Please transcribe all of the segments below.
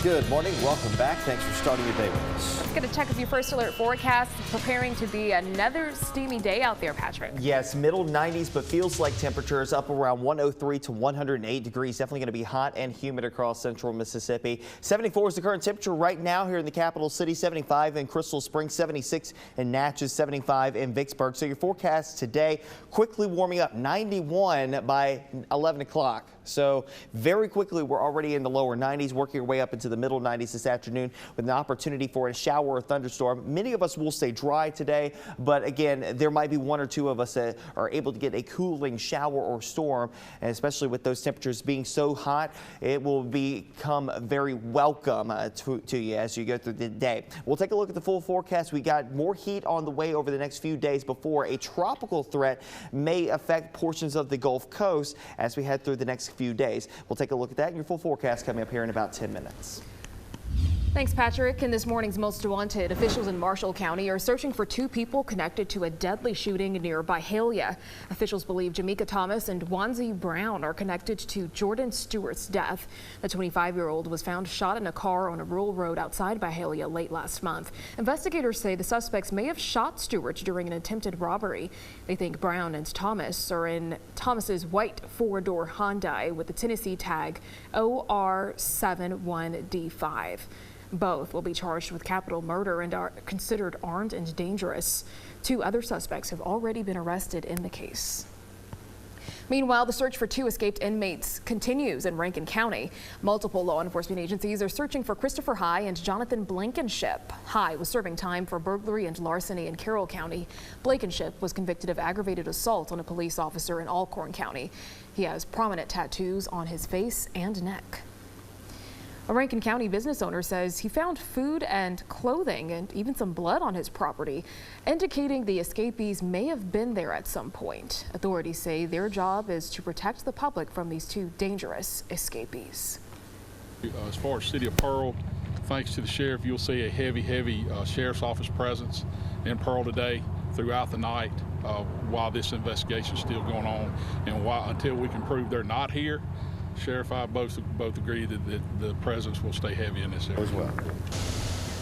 Good morning. Welcome back. Thanks for starting your day with us. Let's get a check of your first alert forecast. Preparing to be another steamy day out there, Patrick. Yes, middle 90s, but feels like temperatures up around 103 to 108 degrees. Definitely going to be hot and humid across central Mississippi. 74 is the current temperature right now here in the capital city. 75 in Crystal Springs, 76 in Natchez, 75 in Vicksburg. So your forecast today quickly warming up, 91 by 11 o'clock. So very quickly, we're already in the lower 90s, working our way up into the middle 90s this afternoon with an opportunity for a shower or thunderstorm. Many of us will stay dry today, but again, there might be one or two of us that are able to get a cooling shower or storm, and especially with those temperatures being so hot, it will become very welcome to you as you go through the day. We'll take a look at the full forecast. We got more heat on the way over the next few days before a tropical threat may affect portions of the Gulf Coast as we head through the next few days. We'll take a look at that and your full forecast coming up here in about 10 minutes. Thanks, Patrick. In this morning's Most Wanted, officials in Marshall County are searching for two people connected to a deadly shooting near Byhalia. Officials believe Jamaica Thomas and Wanzi Brown are connected to Jordan Stewart's death. The 25-year-old was found shot in a car on a rural road outside Byhalia late last month. Investigators say the suspects may have shot Stewart during an attempted robbery. They think Brown and Thomas are in Thomas's white four-door Hyundai with the Tennessee tag OR71D5. Both will be charged with capital murder and are considered armed and dangerous. Two other suspects have already been arrested in the case. Meanwhile, the search for two escaped inmates continues in Rankin County. Multiple law enforcement agencies are searching for Christopher High and Jonathan Blankenship. High was serving time for burglary and larceny in Carroll County. Blankenship was convicted of aggravated assault on a police officer in Alcorn County. He has prominent tattoos on his face and neck. A Rankin County business owner says he found food and clothing and even some blood on his property, indicating the escapees may have been there at some point. Authorities say their job is to protect the public from these two dangerous escapees. As far as City of Pearl, thanks to the sheriff, you'll see a heavy sheriff's office presence in Pearl today throughout the night while this investigation is still going on, and until we can prove they're not here. Sheriff and I both agree that the presence will stay heavy in this area as well.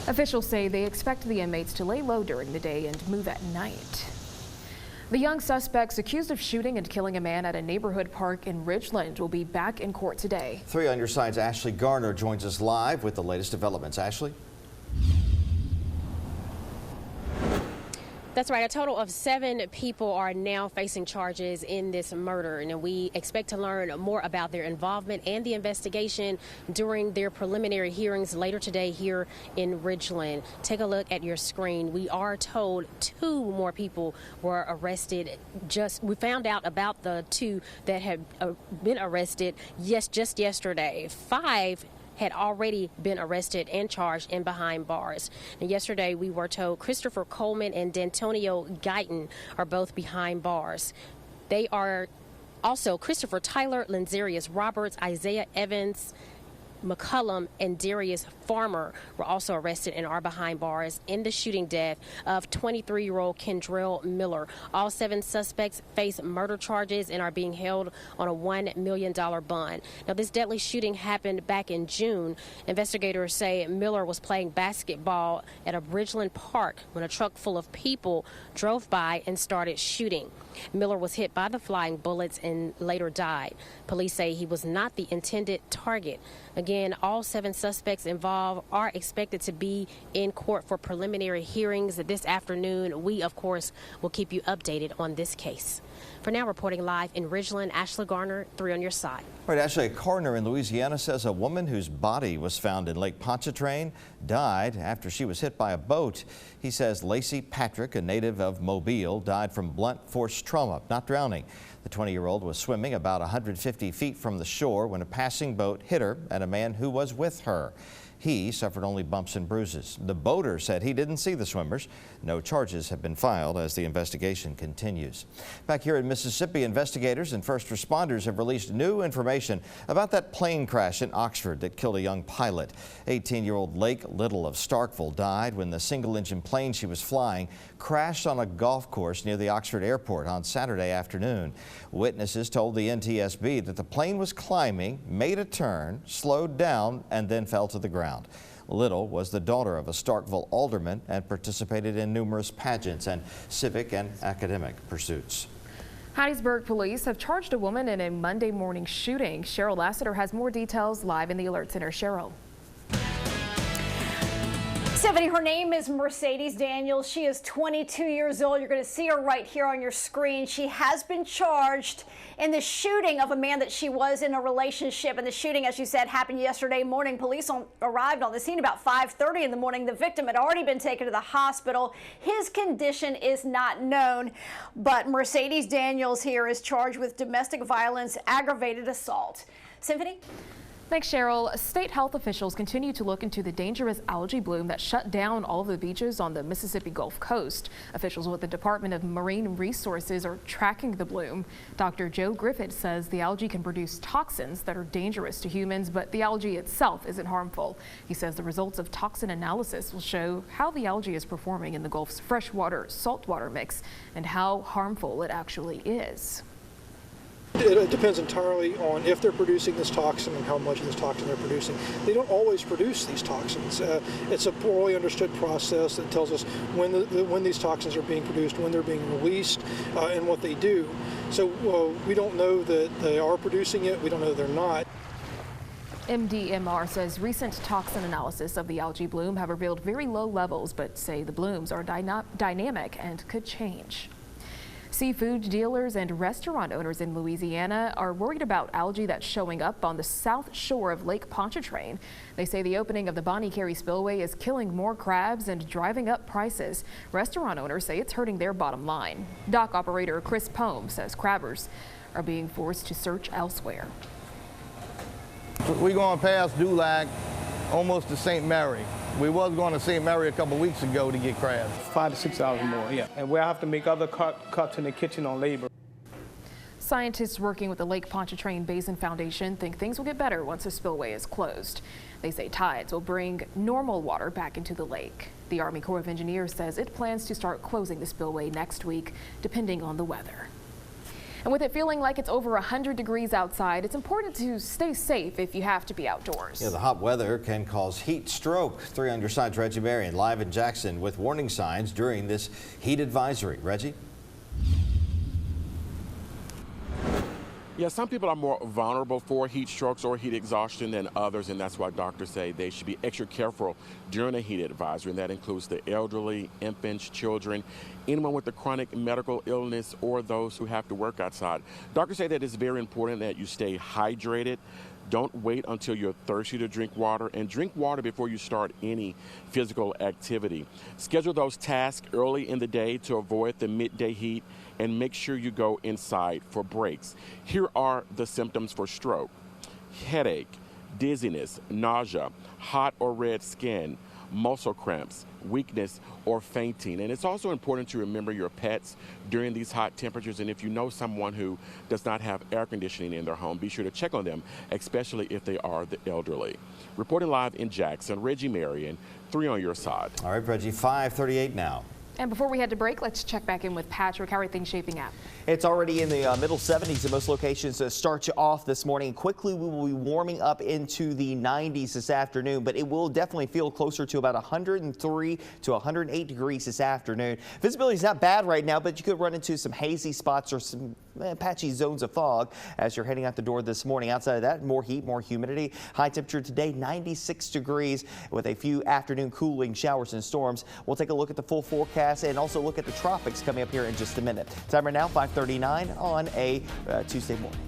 Officials say they expect the inmates to lay low during the day and move at night. The young suspects accused of shooting and killing a man at a neighborhood park in Ridgeland will be back in court today. 3 on your side's Ashley Garner joins us live with the latest developments. Ashley? That's right. A total of 7 people are now facing charges in this murder, and we expect to learn more about their involvement and the investigation during their preliminary hearings later today here in Ridgeland. Take a look at your screen. We are told 2 more people were arrested. We found out about the 2 that had been arrested just yesterday. 5 had already been arrested and charged and behind bars. And yesterday we were told Christopher Coleman and D'Antonio Guyton are both behind bars. They are also Christopher Tyler, Lenzarius Roberts, Isaiah Evans, McCullum, and Darius Farmer were also arrested and are behind bars in the shooting death of 23-year-old Kendrell Miller. All 7 suspects face murder charges and are being held on a $1 million bond. Now, this deadly shooting happened back in June. Investigators say Miller was playing basketball at a Ridgeland park when a truck full of people drove by and started shooting. Miller was hit by the flying bullets and later died. Police say he was not the intended target. Again, all 7 suspects involved are expected to be in court for preliminary hearings this afternoon. We, of course, will keep you updated on this case. For now, reporting live in Ridgeland, Ashley Garner, 3 on your side. All right, Ashley, a coroner in Louisiana says a woman whose body was found in Lake Pontchartrain died after she was hit by a boat. He says Lacey Patrick, a native of Mobile, died from blunt force trauma, not drowning. The 20-year-old was swimming about 150 feet from the shore when a passing boat hit her and a man who was with her. He suffered only bumps and bruises. The boater said he didn't see the swimmers. No charges have been filed as the investigation continues. Back here in Mississippi, investigators and first responders have released new information about that plane crash in Oxford that killed a young pilot. 18-year-old Lake Little of Starkville died when the single-engine plane she was flying crashed on a golf course near the Oxford airport on Saturday afternoon. Witnesses told the NTSB that the plane was climbing, made a turn, slowed down, and then fell to the ground. background. Little was the daughter of a Starkville alderman and participated in numerous pageants and civic and academic pursuits. Hattiesburg police have charged a woman in a Monday morning shooting. Cheryl Lassiter has more details live in the Alert Center. Cheryl. Stephanie, her name is Mercedes Daniels. She is 22 years old. You're going to see her right here on your screen. She has been charged in the shooting of a man that she was in a relationship. And the shooting, as you said, happened yesterday morning. Police arrived on the scene about 5:30 in the morning. The victim had already been taken to the hospital. His condition is not known, but Mercedes Daniels here is charged with domestic violence, aggravated assault. Symphony? Thanks, Cheryl. State health officials continue to look into the dangerous algae bloom that shut down all of the beaches on the Mississippi Gulf Coast. Officials with the Department of Marine Resources are tracking the bloom. Dr. Joe Griffith says the algae can produce toxins that are dangerous to humans, but the algae itself isn't harmful. He says the results of toxin analysis will show how the algae is performing in the Gulf's freshwater saltwater mix and how harmful it actually is. It depends entirely on if they're producing this toxin and how much of this toxin they're producing. They don't always produce these toxins. It's a poorly understood process that tells us when these toxins are being produced, when they're being released, and what they do. So we don't know that they are producing it. We don't know they're not. MDMR says recent toxin analysis of the algae bloom have revealed very low levels, but say the blooms are dynamic and could change. Seafood dealers and restaurant owners in Louisiana are worried about algae that's showing up on the south shore of Lake Pontchartrain. They say the opening of the Bonnie Carey Spillway is killing more crabs and driving up prices. Restaurant owners say it's hurting their bottom line. Dock operator Chris Pohm says crabbers are being forced to search elsewhere. We're going past Dulac, almost to St. Mary. We was going to St. Mary a couple weeks ago to get crabs. 5 to 6 hours more, yeah. And we'll have to make other cuts in the kitchen on labor. Scientists working with the Lake Pontchartrain Basin Foundation think things will get better once the spillway is closed. They say tides will bring normal water back into the lake. The Army Corps of Engineers says it plans to start closing the spillway next week, depending on the weather. And with it feeling like it's over 100 degrees outside, it's important to stay safe if you have to be outdoors. Yeah, the hot weather can cause heat stroke. 3 on your side's Reggie Marion live in Jackson with warning signs during this heat advisory. Reggie? Yeah, some people are more vulnerable for heat strokes or heat exhaustion than others, and that's why doctors say they should be extra careful during a heat advisory, and that includes the elderly, infants, children, anyone with a chronic medical illness, or those who have to work outside. Doctors say that it's very important that you stay hydrated. Don't wait until you're thirsty to drink water, and drink water before you start any physical activity. Schedule those tasks early in the day to avoid the midday heat, and make sure you go inside for breaks. Here are the symptoms for stroke: headache, dizziness, nausea, hot or red skin, muscle cramps, weakness, or fainting. And it's also important to remember your pets during these hot temperatures, and if you know someone who does not have air conditioning in their home, be sure to check on them, especially if they are the elderly. Reporting live in Jackson, Reggie Marion, 3 on your side. All right, Reggie, 5:38 now. And before we head to break, let's check back in with Patrick. How are things shaping up? It's already in the middle 70s in most locations to start you off this morning. Quickly, we will be warming up into the 90s this afternoon, but it will definitely feel closer to about 103 to 108 degrees this afternoon. Visibility is not bad right now, but you could run into some hazy spots or some patchy zones of fog as you're heading out the door this morning. Outside of that, more heat, more humidity. High temperature today, 96 degrees with a few afternoon cooling showers and storms. We'll take a look at the full forecast and also look at the tropics coming up here in just a minute. Time right now, 5:39 on a Tuesday morning.